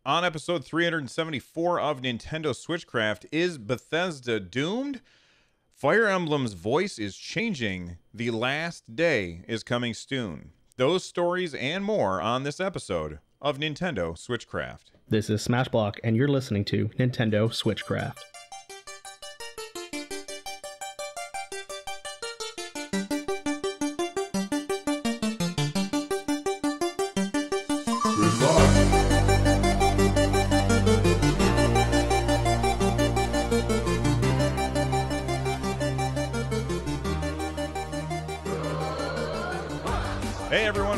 On episode 374 of Nintendo Switchcraft, is Bethesda doomed? Fire Emblem's voice is changing. The last day is coming soon. Those stories and more on this episode of Nintendo Switchcraft. This is Smashblock, and you're listening to Nintendo Switchcraft.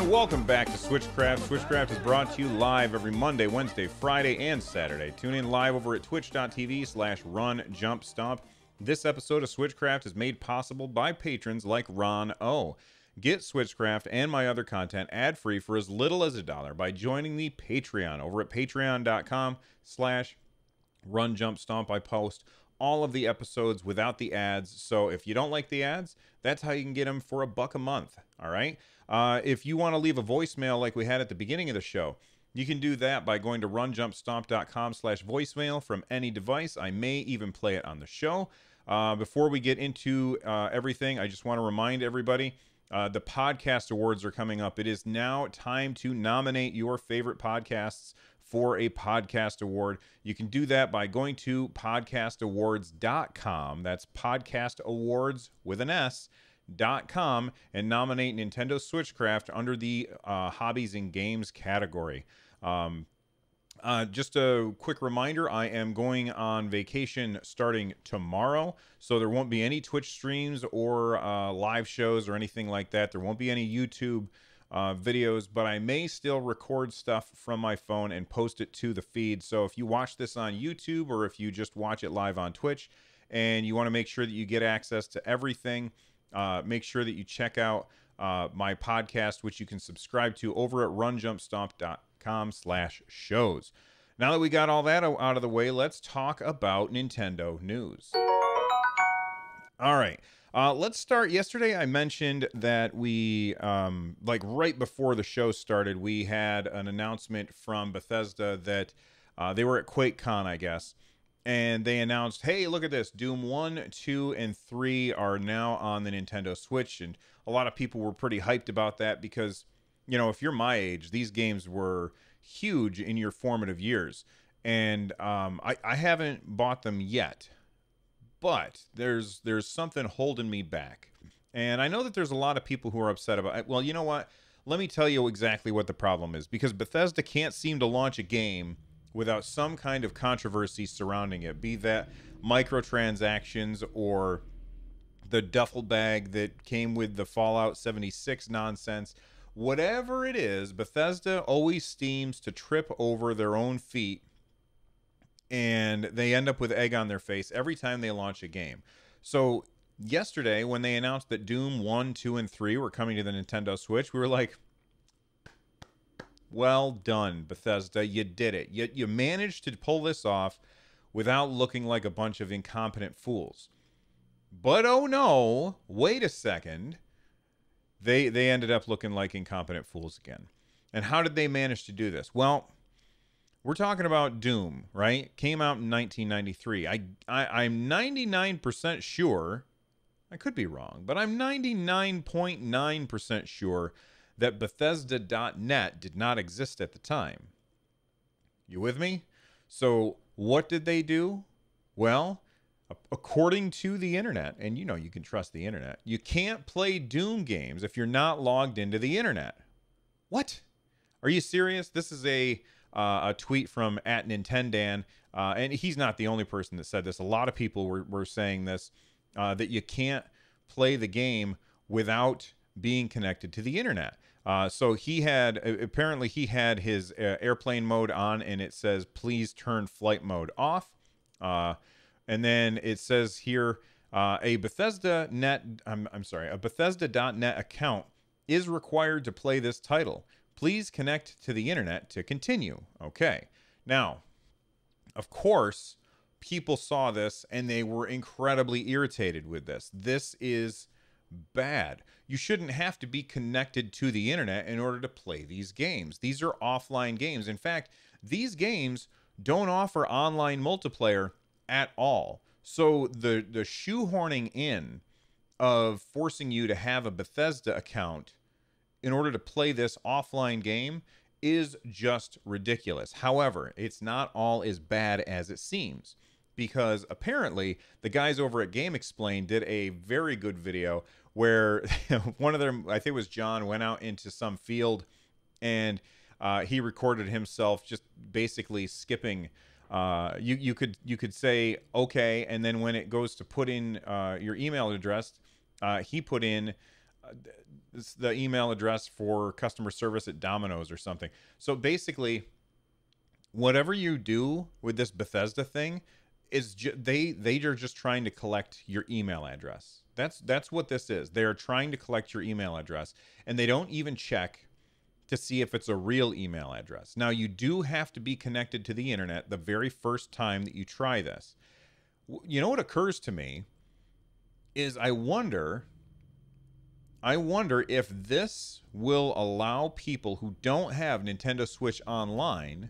Welcome back to SwitchCraft. SwitchCraft is brought to you live every Monday, Wednesday, Friday, and Saturday. Tune in live over at twitch.tv/runjumpstomp. This episode of SwitchCraft is made possible by patrons like Ron O. Get SwitchCraft and my other content ad-free for as little as $1 by joining the Patreon over at patreon.com/runjumpstomp. I post all of the episodes without the ads, so if you don't like the ads, that's how you can get them for $1 a month, all right? If you want to leave a voicemail like we had at the beginning of the show, you can do that by going to runjumpstomp.com/voicemail from any device. I may even play it on the show. Before we get into everything, I just want to remind everybody, the podcast awards are coming up. It is now time to nominate your favorite podcasts for a podcast award. You can do that by going to podcastawards.com. That's podcast awards with an S.com and nominate Nintendo Switchcraft under the hobbies and games category. Just a quick reminder, I am going on vacation starting tomorrow, so there won't be any Twitch streams or live shows or anything like that. There won't be any YouTube videos, but I may still record stuff from my phone and post it to the feed. So if you watch this on YouTube or if you just watch it live on Twitch and you want to make sure that you get access to everything, make sure that you check out my podcast, which you can subscribe to over at runjumpstomp.com/shows. Now that we got all that out of the way, let's talk about Nintendo news. All right. Let's start. Yesterday, I mentioned that we, like right before the show started, we had an announcement from Bethesda that they were at QuakeCon, I guess. And they announced, hey, look at this. Doom 1, 2, and 3 are now on the Nintendo Switch. And a lot of people were pretty hyped about that because, you know, if you're my age, these games were huge in your formative years. And I haven't bought them yet. But there's something holding me back. And I know that there's a lot of people who are upset about it. Well, you know what? Let me tell you exactly what the problem is. Because Bethesda can't seem to launch a game without some kind of controversy surrounding it, be that microtransactions or the duffel bag that came with the Fallout 76 nonsense. Whatever it is, Bethesda always seems to trip over their own feet, and they end up with egg on their face every time they launch a game. So yesterday, when they announced that Doom 1, 2, and 3 were coming to the Nintendo Switch, we were like, well done, Bethesda. You did it. You managed to pull this off without looking like a bunch of incompetent fools. But oh no, wait a second. They ended up looking like incompetent fools again. And how did they manage to do this? Well, we're talking about Doom, right? Came out in 1993. I'm 99% sure, I could be wrong, but I'm 99.9% sure that Bethesda.net did not exist at the time. You with me? So what did they do? Well, according to the internet, and you know you can trust the internet, you can't play Doom games if you're not logged into the internet. What? Are you serious? This is a tweet from @Nintendan, and he's not the only person that said this. A lot of people were saying this, that you can't play the game without being connected to the internet. So he had, apparently he had his airplane mode on, and it says, please turn flight mode off. And then it says here, a Bethesda.net account is required to play this title. Please connect to the internet to continue. Okay. Now, of course, people saw this and they were incredibly irritated with this. This is bad. You shouldn't have to be connected to the internet in order to play these games. These are offline games. In fact, these games don't offer online multiplayer at all. So the shoehorning in of forcing you to have a Bethesda account in order to play this offline game is just ridiculous. However, it's not all as bad as it seems, because apparently the guys over at Game Explain did a very good video where one of them, I think it was John, went out into some field and he recorded himself just basically skipping. You could say okay, and then when it goes to put in your email address, he put in the email address for customer service at Domino's or something. So basically, whatever you do with this Bethesda thing is they are just trying to collect your email address. That's what this is. They are trying to collect your email address, and they don't even check to see if it's a real email address. Now, you do have to be connected to the internet the very first time that you try this. You know what occurs to me is I wonder if this will allow people who don't have Nintendo Switch Online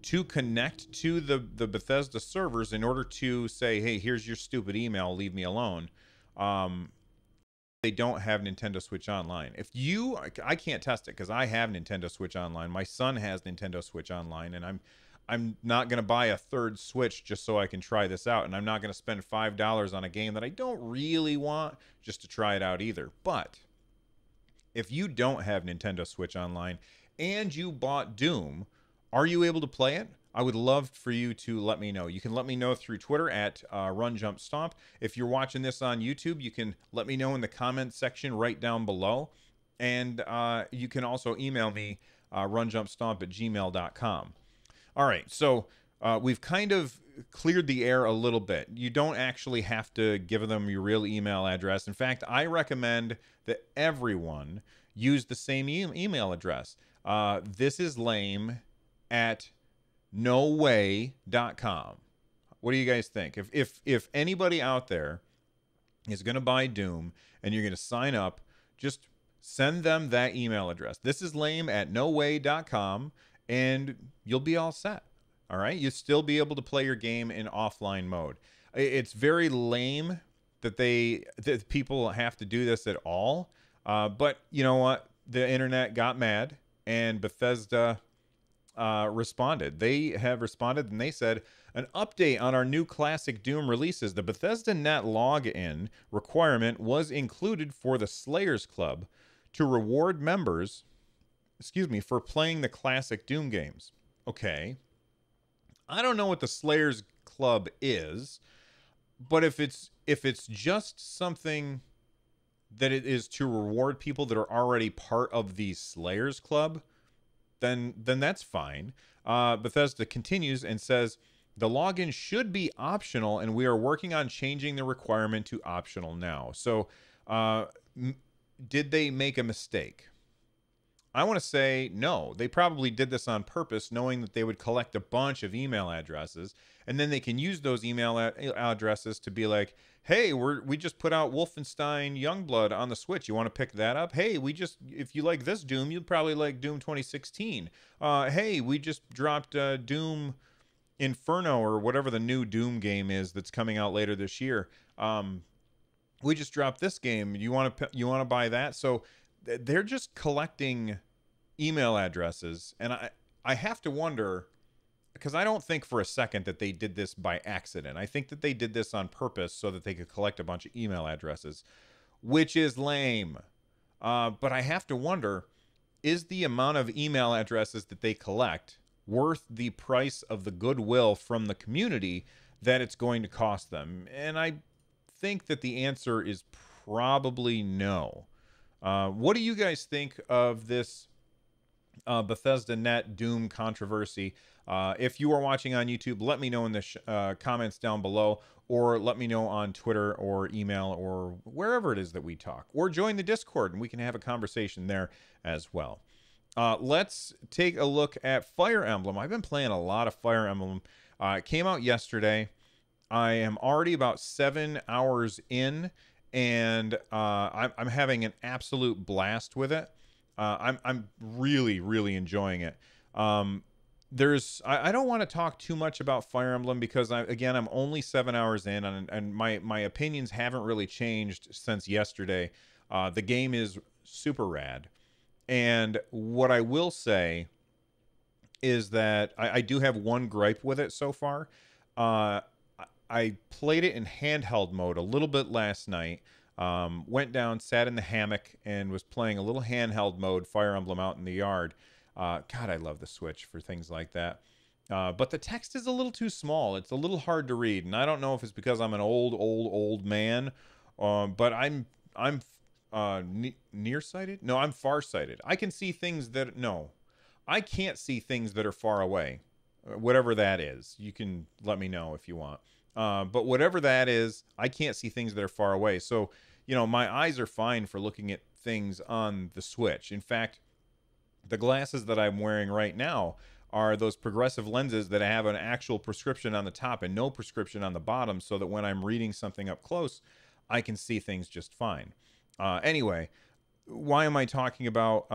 to connect to the Bethesda servers in order to say, hey, here's your stupid email, leave me alone. They don't have Nintendo Switch Online. I can't test it because I have Nintendo Switch Online. My son has Nintendo Switch Online, and I'm not going to buy a third Switch just so I can try this out. And I'm not going to spend $5 on a game that I don't really want just to try it out either. But if you don't have Nintendo Switch Online and you bought Doom, are you able to play it? I would love for you to let me know. You can let me know through Twitter at RunJumpStomp. If you're watching this on YouTube, you can let me know in the comments section right down below. And you can also email me, runjumpstomp@gmail.com. All right, so we've kind of cleared the air a little bit. You don't actually have to give them your real email address. In fact, I recommend that everyone use the same email address. This is lame at noway.com. What do you guys think? If anybody out there is going to buy Doom and you're going to sign up, just send them that email address. This is lame at noway.com, and you'll be all set. All right? You'll still be able to play your game in offline mode. It's very lame that people have to do this at all. But you know what? The internet got mad, and Bethesda responded. They have responded, and they said, an update on our new classic Doom releases. The Bethesda Net login requirement was included for the Slayers Club to reward members, for playing the classic Doom games. Okay. I don't know what the Slayers Club is, but if it's just something that it is to reward people that are already part of the Slayers Club, then that's fine. Bethesda continues and says, the login should be optional, and we are working on changing the requirement to optional now. So, did they make a mistake? I want to say no. They probably did this on purpose, knowing that they would collect a bunch of email addresses, and then they can use those email addresses to be like, hey, we just put out Wolfenstein Youngblood on the Switch. You want to pick that up? Hey, if you like this Doom, you'd probably like Doom 2016. Hey, we just dropped Doom Inferno, or whatever the new Doom game is that's coming out later this year. We just dropped this game. You want to buy that? So they're just collecting email addresses, and I have to wonder, because I don't think for a second that they did this by accident. I think that they did this on purpose so that they could collect a bunch of email addresses, which is lame. But I have to wonder, is the amount of email addresses that they collect worth the price of the goodwill from the community that it's going to cost them? And I think that the answer is probably no. What do you guys think of this Bethesda Net Doom controversy? If you are watching on YouTube, let me know in the comments down below, or let me know on Twitter or email or wherever it is that we talk, or join the Discord and we can have a conversation there as well. Let's take a look at Fire Emblem. I've been playing a lot of Fire Emblem. It came out yesterday. I am already about 7 hours in, and I'm having an absolute blast with it. I'm really, really enjoying it. I don't want to talk too much about Fire Emblem because I'm only 7 hours in, and my opinions haven't really changed since yesterday. The game is super rad, and what I will say is that I do have one gripe with it so far. Uh, I played it in handheld mode a little bit last night. Went down, sat in the hammock, and was playing a little handheld mode Fire Emblem out in the yard. God, I love the Switch for things like that. But the text is a little too small. It's a little hard to read, and I don't know if it's because I'm an old man, but I'm nearsighted. No, I'm farsighted. I can see things that no, I can't see things that are far away. Whatever that is, you can let me know if you want. But whatever that is, I can't see things that are far away. So, my eyes are fine for looking at things on the Switch. In fact, the glasses that I'm wearing right now are those progressive lenses that have an actual prescription on the top and no prescription on the bottom, so that when I'm reading something up close, I can see things just fine. Anyway, why am I talking about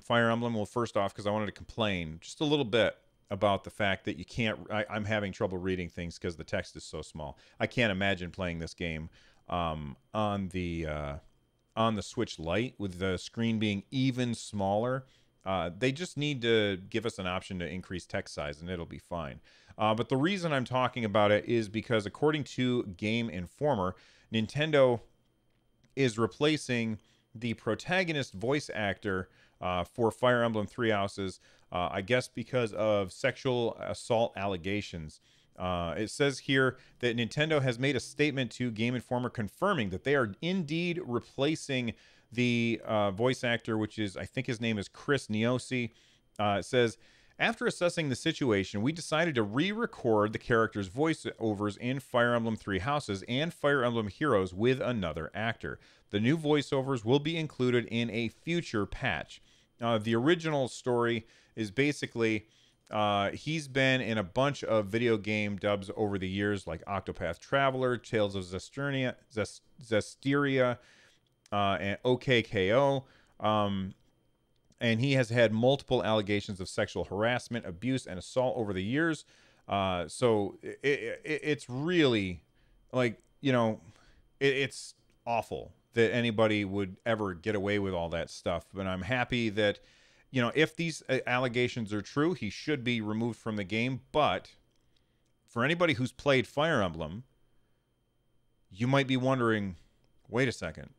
Fire Emblem? Well, first off, because I wanted to complain just a little bit about the fact that I'm having trouble reading things because the text is so small. I can't imagine playing this game on the Switch Lite with the screen being even smaller. They just need to give us an option to increase text size, and it'll be fine. But the reason I'm talking about it is because, according to Game Informer, Nintendo is replacing the protagonist voice actor for Fire Emblem Three Houses, I guess because of sexual assault allegations. It says here that Nintendo has made a statement to Game Informer confirming that they are indeed replacing the voice actor, which is, I think his name is Chris Niosi. It says, after assessing the situation, we decided to re-record the character's voiceovers in Fire Emblem Three Houses and Fire Emblem Heroes with another actor. The new voiceovers will be included in a future patch. The original story is basically he's been in a bunch of video game dubs over the years, like Octopath Traveler, Tales of Zestiria, and OKKO. And he has had multiple allegations of sexual harassment, abuse, and assault over the years. So it's really, like, it's awful that anybody would ever get away with all that stuff. But I'm happy that, if these allegations are true, he should be removed from the game. But for anybody who's played Fire Emblem, you might be wondering, wait a second,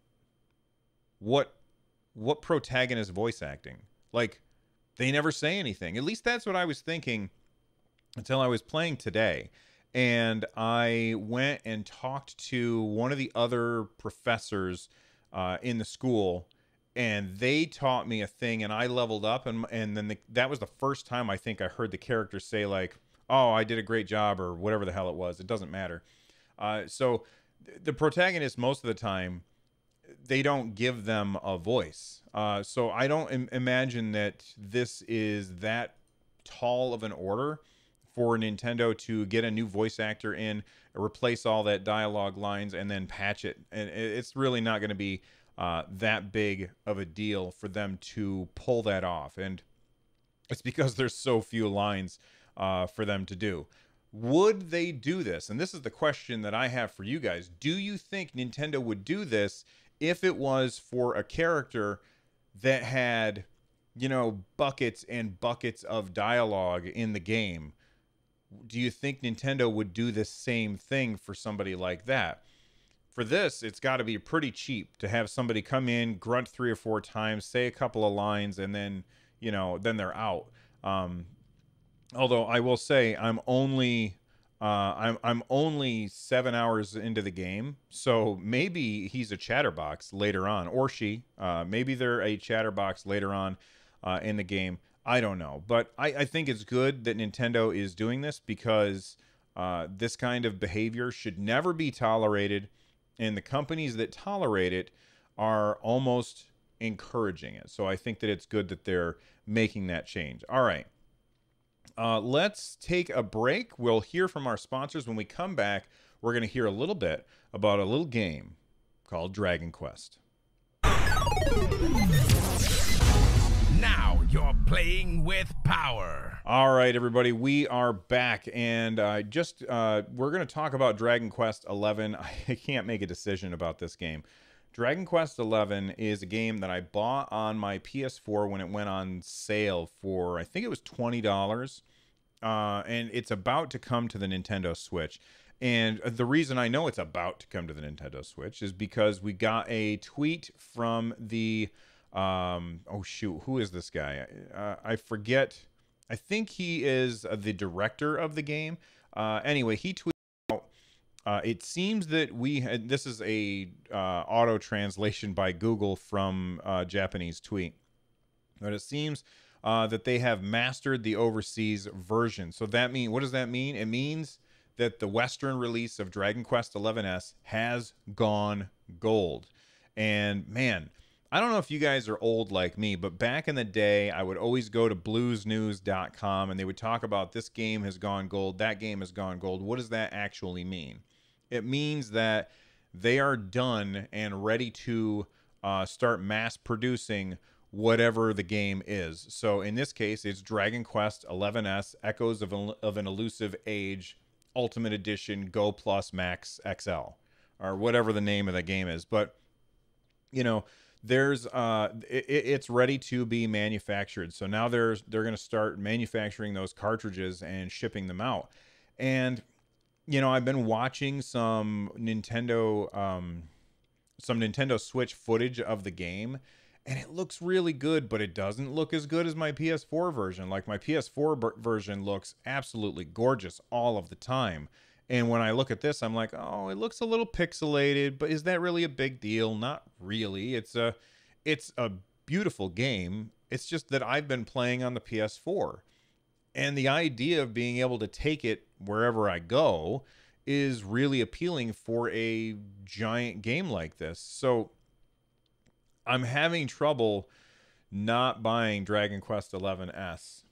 what protagonist voice acting? Like, they never say anything. At least that's what I was thinking until I was playing today. And I went and talked to one of the other professors in the school, and they taught me a thing, and I leveled up, and then that was the first time I think I heard the character say, like, oh, I did a great job, or whatever the hell it was. It doesn't matter. So the protagonist, most of the time, they don't give them a voice. So I don't imagine that this is that tall of an order for Nintendo to get a new voice actor in, replace all that dialogue lines, and then patch it. And it's really not going to be that big of a deal for them to pull that off. And it's because there's so few lines for them to do. Would they do this? And this is the question that I have for you guys. Do you think Nintendo would do this if it was for a character that had, buckets and buckets of dialogue in the game? Do you think Nintendo would do the same thing for somebody like that? For this, it's got to be pretty cheap to have somebody come in, grunt 3 or 4 times, say a couple of lines, and then, then they're out. Although I will say I'm only 7 hours into the game, so maybe he's a chatterbox later on, or she. Maybe they're a chatterbox later on in the game. I don't know, but I think it's good that Nintendo is doing this, because this kind of behavior should never be tolerated, and the companies that tolerate it are almost encouraging it. So I think that it's good that they're making that change. All right. Let's take a break. We'll hear from our sponsors. When we come back, we're going to hear a little bit about a little game called Dragon Quest. Now you're playing with power. All right, everybody, we are back, and we're going to talk about Dragon Quest XI. I can't make a decision about this game. Dragon Quest XI is a game that I bought on my PS4 when it went on sale for, I think it was $20, and it's about to come to the Nintendo Switch. And the reason I know it's about to come to the Nintendo Switch is because we got a tweet from the, oh shoot, who is this guy? I forget. I think he is the director of the game. Anyway, he tweeted out, it seems that this is a auto translation by Google from Japanese tweet, but it seems that they have mastered the overseas version. So what does that mean? It means that the Western release of Dragon Quest XI S has gone gold. And man, I don't know if you guys are old like me, but back in the day, I would always go to bluesnews.com and they would talk about this game has gone gold, that game has gone gold. What does that actually mean? It means that they are done and ready to start mass producing whatever the game is. So in this case, it's Dragon Quest XI S, Echoes of an Elusive Age, Ultimate Edition, Go Plus Max XL, or whatever the name of the game is. But, you know, there's it's ready to be manufactured. So now they're going to start manufacturing those cartridges and shipping them out. And you know, I've been watching some Nintendo Switch footage of the game, and it looks really good, but it doesn't look as good as my PS4 version. Like, my PS4 version looks absolutely gorgeous all of the time. And when I look at this, I'm like, oh, it looks a little pixelated, but is that really a big deal? Not really. It's a beautiful game. It's just that I've been playing on the PS4. And the idea of being able to take it wherever I go is really appealing for a giant game like this. So I'm having trouble not buying Dragon Quest XI S.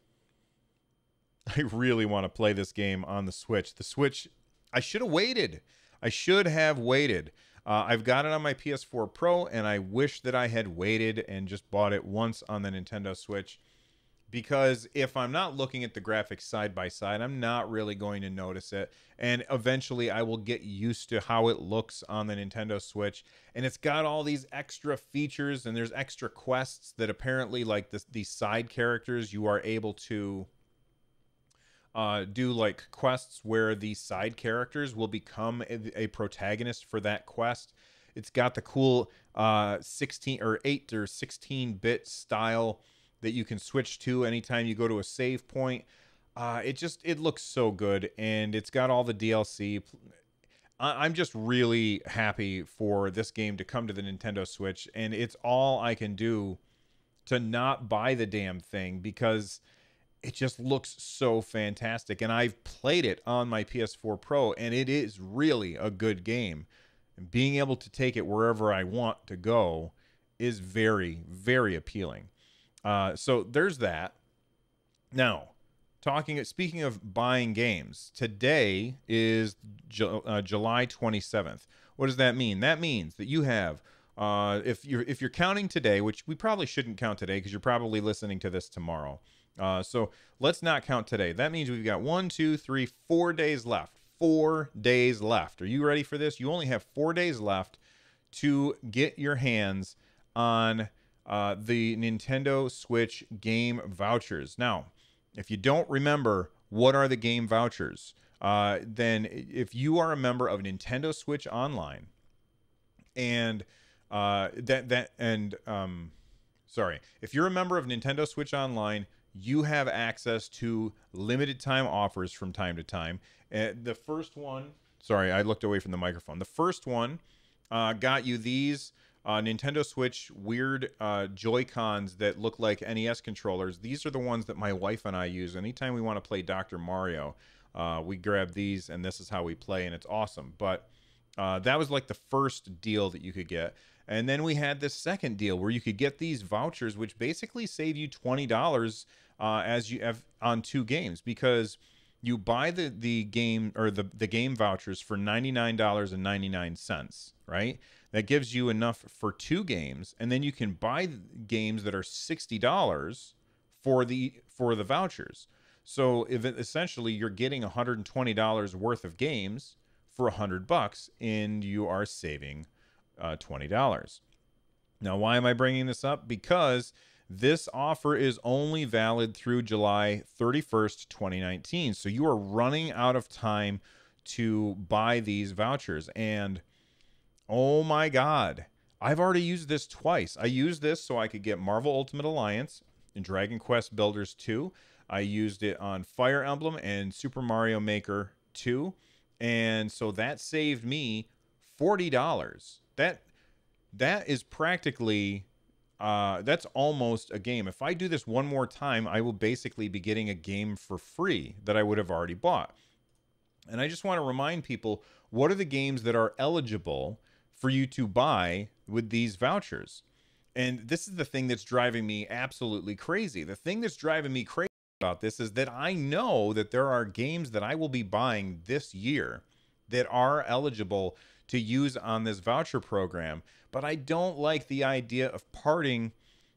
I really want to play this game on the Switch. The Switch, I should have waited. I've got it on my PS4 Pro, and I wish that I had waited and just bought it once on the Nintendo Switch. Because if I'm not looking at the graphics side by side, I'm not really going to notice it. And eventually I will get used to how it looks on the Nintendo Switch. And it's got all these extra features, and there's extra quests that apparently, like these side characters, you are able to do like quests where the side characters will become a protagonist for that quest. It's got the cool 16 or 8 or 16-bit style that you can switch to anytime you go to a save point. It looks so good, and it's got all the DLC. I'm just really happy for this game to come to the Nintendo Switch, and it's all I can do to not buy the damn thing because it just looks so fantastic. And I've played it on my PS4 Pro, and it is really a good game. And being able to take it wherever I want to go is very, very appealing. So there's that. Now, speaking of buying games, today is July 27th. What does that mean? That means that you have, if you're counting today, which we probably shouldn't count today because you're probably listening to this tomorrow. So let's not count today. That means we've got 4 days left. 4 days left. Are you ready for this? You only have 4 days left to get your hands on the Nintendo Switch game vouchers. Now, if you don't remember what are the game vouchers, then if you are a member of Nintendo Switch Online, and if you're a member of Nintendo Switch Online, you have access to limited time offers from time to time. The first one, sorry, I looked away from the microphone. The first one got you these Nintendo Switch weird Joy-Cons that look like NES controllers. These are the ones that my wife and I use. Anytime we want to play Dr. Mario, we grab these, and this is how we play, and it's awesome. But that was like the first deal that you could get. And then we had this second deal where you could get these vouchers, which basically save you $20 as you have on 2 games. Because You buy the game or the game vouchers for $99.99, right? That gives you enough for 2 games, and then you can buy games that are $60 for the vouchers. So essentially you're getting $120 worth of games for $100, and you are saving $20. Now, why am I bringing this up? Because this offer is only valid through July 31st, 2019. So you are running out of time to buy these vouchers. And oh my God, I've already used this twice. I used this so I could get Marvel Ultimate Alliance and Dragon Quest Builders 2. I used it on Fire Emblem and Super Mario Maker 2. And so that saved me $40. That is practically, that's almost a game. If I do this one more time, I will basically be getting a game for free that I would have already bought. And I just want to remind people, what are the games that are eligible for you to buy with these vouchers? And this is the thing that's driving me absolutely crazy. The thing that's driving me crazy about this is that I know that there are games that I will be buying this year that are eligible to use on this voucher program, but I don't like the idea of parting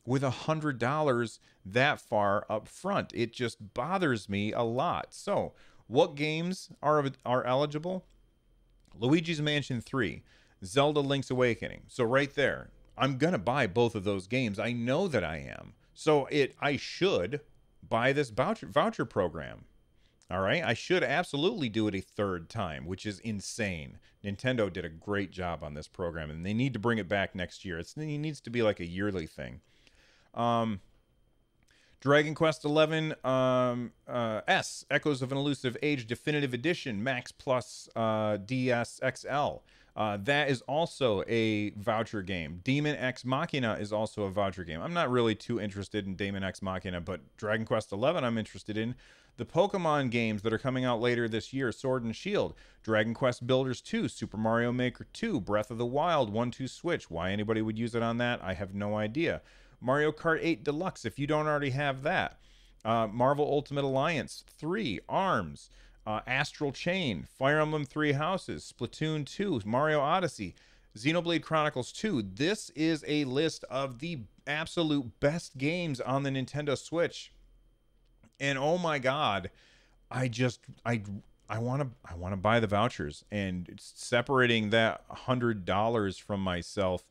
with $100 that far up front. It just bothers me a lot. So what games are eligible? Luigi's Mansion 3, Zelda Link's Awakening. So right there, I'm gonna buy both of those games. I know that I am. So I should buy this voucher program. All right, I should absolutely do it a third time, which is insane. Nintendo did a great job on this program, and they need to bring it back next year. It needs to be like a yearly thing. Dragon Quest XI S, Echoes of an Elusive Age Definitive Edition, Max Plus DS XL. That is also a voucher game. Demon X Machina is also a voucher game. I'm not really too interested in Demon X Machina, but Dragon Quest XI I'm interested in. The Pokemon games that are coming out later this year, Sword and Shield, Dragon Quest Builders 2, Super Mario Maker 2, Breath of the Wild 1-2 Switch. Why anybody would use it on that, I have no idea. Mario Kart 8 Deluxe, if you don't already have that. Marvel Ultimate Alliance 3, ARMS, Astral Chain, Fire Emblem Three Houses, Splatoon 2, Mario Odyssey, Xenoblade Chronicles 2. This is a list of the absolute best games on the Nintendo Switch. And oh my God, I want to buy the vouchers, and separating that $100 from myself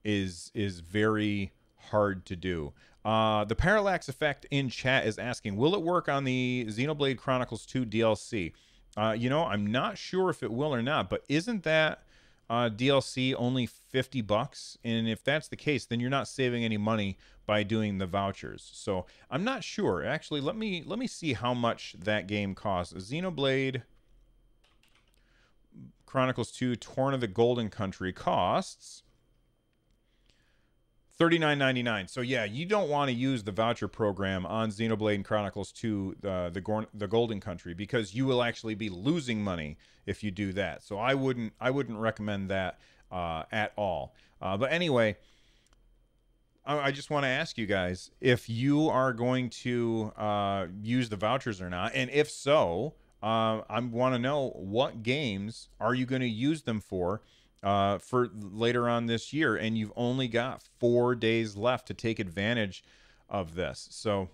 is very hard to do. The Parallax Effect in chat is asking, will it work on the Xenoblade Chronicles 2 DLC? I'm not sure if it will or not, but isn't that DLC only $50? And if that's the case, then you're not saving any money by doing the vouchers. So I'm not sure. Actually, let me see how much that game costs. Xenoblade Chronicles 2 Torn of the Golden Country costs $39.99. So yeah, you don't want to use the voucher program on Xenoblade Chronicles 2 the Golden Country, because you will actually be losing money if you do that. So I wouldn't recommend that at all. But anyway, I just want to ask you guys if you are going to use the vouchers or not, and if so, I want to know, what games are you going to use them for later on this year, and you've only got 4 days left to take advantage of this. So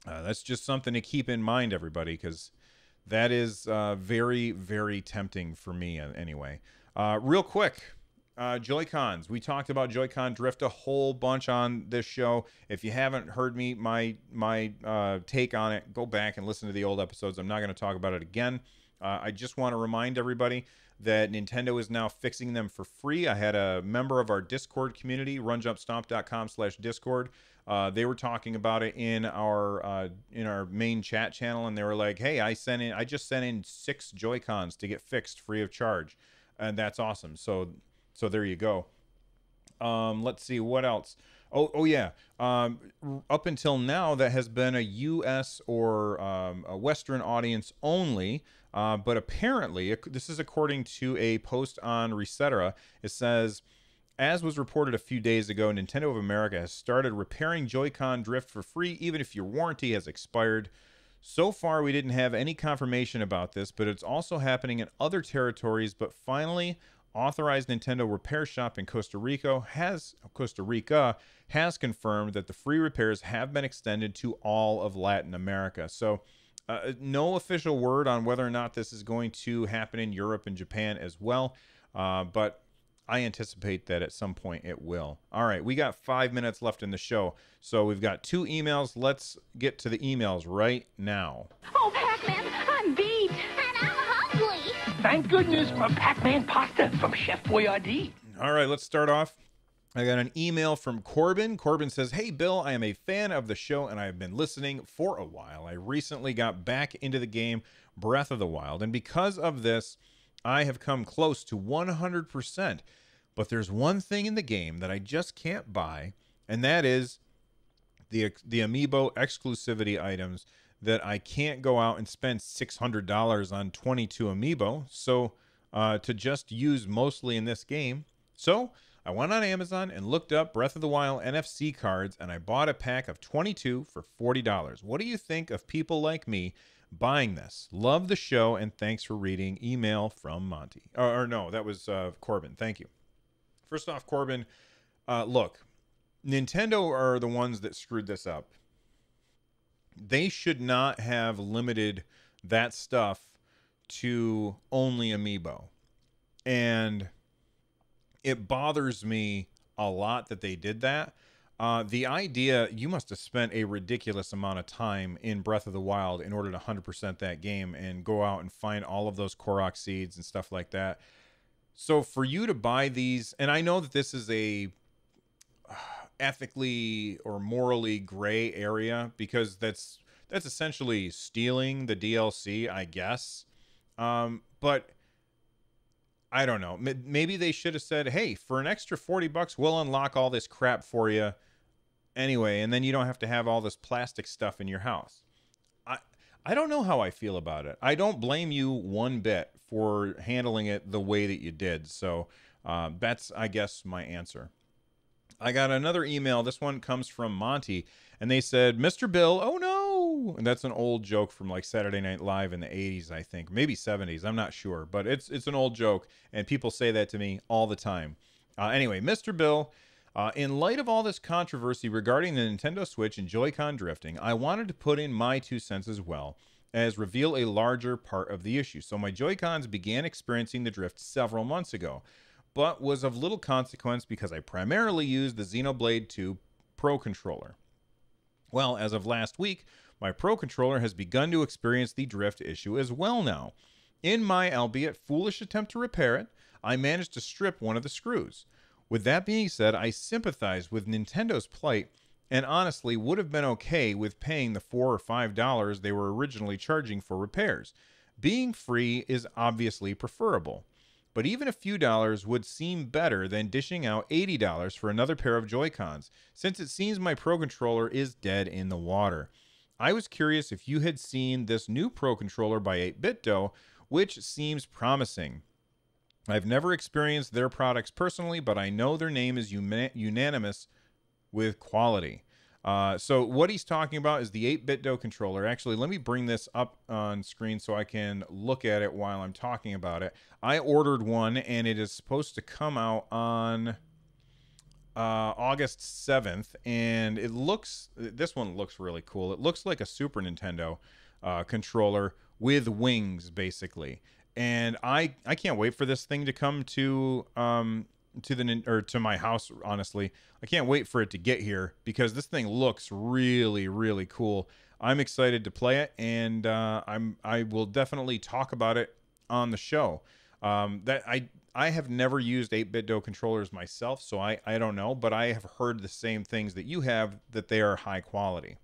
that's just something to keep in mind, everybody, because that is very, very tempting for me anyway. Real quick, Joy-Cons. We talked about Joy-Con drift a whole bunch on this show. If you haven't heard my take on it, go back and listen to the old episodes. I'm not going to talk about it again. I just want to remind everybody that Nintendo is now fixing them for free. I had a member of our Discord community, runjumpstomp.com/Discord. They were talking about it in our main chat channel, and they were like, "Hey, I just sent in 6 Joy-Cons to get fixed free of charge," and that's awesome. So there you go. Let's see what else. Oh yeah. Up until now, that has been a U.S. or a Western audience only. But apparently, this is according to a post on Resetera. It says, as was reported a few days ago, Nintendo of America has started repairing Joy-Con drift for free, even if your warranty has expired. So far, we didn't have any confirmation about this, but it's also happening in other territories. But finally, authorized Nintendo repair shop in Costa Rica has confirmed that the free repairs have been extended to all of Latin America. So no official word on whether or not this is going to happen in Europe and Japan as well, but I anticipate that at some point it will. All right, we got 5 minutes left in the show, so we've got 2 emails. Let's get to the emails right now. Oh, Pac-Man, I'm beat. And I'm hungry. Thank goodness for Pac-Man pasta from Chef Boyardee. All right, let's start off. I got an email from Corbin. Corbin says, "Hey, Bill, I am a fan of the show, and I have been listening for a while. I recently got back into the game Breath of the Wild, and because of this, I have come close to 100%. But there's one thing in the game that I just can't buy, and that is the Amiibo exclusivity items that I can't go out and spend $600 on 22 Amiibo, so to just use mostly in this game. So I went on Amazon and looked up Breath of the Wild NFC cards, and I bought a pack of 22 for $40. What do you think of people like me buying this? Love the show, and thanks for reading." Email from Monty. Or no, that was Corbin. Thank you. First off, Corbin, look, Nintendo are the ones that screwed this up. They should not have limited that stuff to only Amiibo. And it bothers me a lot that they did that. The idea, you must have spent a ridiculous amount of time in Breath of the Wild in order to 100% that game and go out and find all of those Korok seeds and stuff like that. So for you to buy these, and I know that this is a ethically or morally gray area, because that's essentially stealing the DLC, I guess. But I don't know. Maybe they should have said, "Hey, for an extra $40, we'll unlock all this crap for you anyway, and then you don't have to have all this plastic stuff in your house." I don't know how I feel about it. I don't blame you one bit for handling it the way that you did. So that's, I guess, my answer. I got another email. This one comes from Monty, and they said, "Mr. Bill, oh no." And that's an old joke from like Saturday Night Live in the 80s, I think. Maybe 70s. I'm not sure. But it's an old joke, and people say that to me all the time. Anyway, Mr. Bill, in light of all this controversy regarding the Nintendo Switch and Joy-Con drifting, I wanted to put in my 2 cents as well, as reveal a larger part of the issue. So my Joy-Cons began experiencing the drift several months ago, but was of little consequence because I primarily used the Xenoblade 2 Pro Controller. Well, as of last week, my Pro Controller has begun to experience the drift issue as well now. In my albeit foolish attempt to repair it, I managed to strip one of the screws. With that being said, I sympathize with Nintendo's plight, and honestly would have been okay with paying the $4 or $5 they were originally charging for repairs. Being free is obviously preferable, but even a few dollars would seem better than dishing out $80 for another pair of Joy-Cons, since it seems my Pro Controller is dead in the water. I was curious if you had seen this new Pro Controller by 8BitDo, which seems promising. I've never experienced their products personally, but I know their name is unanimous with quality. So what he's talking about is the 8BitDo controller. Actually, let me bring this up on screen so I can look at it while I'm talking about it. I ordered one, and it is supposed to come out on August 7th, and this one looks really cool. It looks like a Super Nintendo controller with wings, basically. And I can't wait for this thing to come to my house. Honestly, I can't wait for it to get here because this thing looks really, really cool. I'm excited to play it, and I will definitely talk about it on the show. I have never used 8BitDo controllers myself, so I don't know, but I have heard the same things that you have, that they are high quality.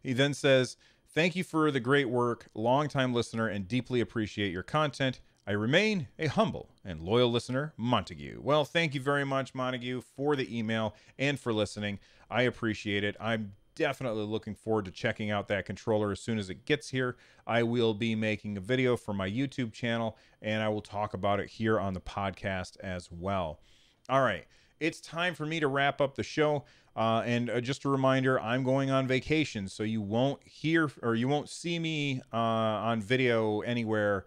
He then says, "Thank you for the great work, longtime listener, and deeply appreciate your content. I remain a humble and loyal listener, Montague." Well, thank you very much, Montague, for the email and for listening. I appreciate it. I'm definitely looking forward to checking out that controller as soon as it gets here. I will be making a video for my YouTube channel, and I will talk about it here on the podcast as well. All right. it's time for me to wrap up the show. And just a reminder, I'm going on vacation, so you won't hear or you won't see me on video anywhere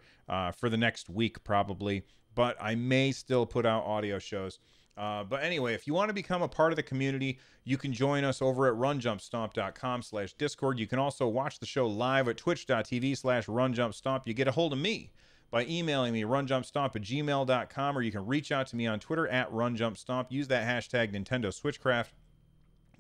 for the next week probably, but I may still put out audio shows. But anyway, if you want to become a part of the community, you can join us over at runjumpstomp.com/Discord. You can also watch the show live at twitch.tv/runjumpstomp. You get a hold of me by emailing me, runjumpstomp@gmail.com, or you can reach out to me on Twitter at runjumpstomp. Use that hashtag Nintendo SwitchCraft.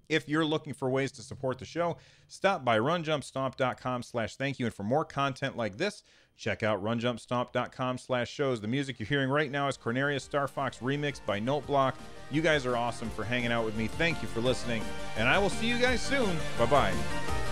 If you're looking for ways to support the show, stop by runjumpstomp.com/thank you. And for more content like this, check out runjumpstomp.com/shows. The music you're hearing right now is Cornelius Star Fox remixed by Noteblock. You guys are awesome for hanging out with me. Thank you for listening, and I will see you guys soon. Bye-bye.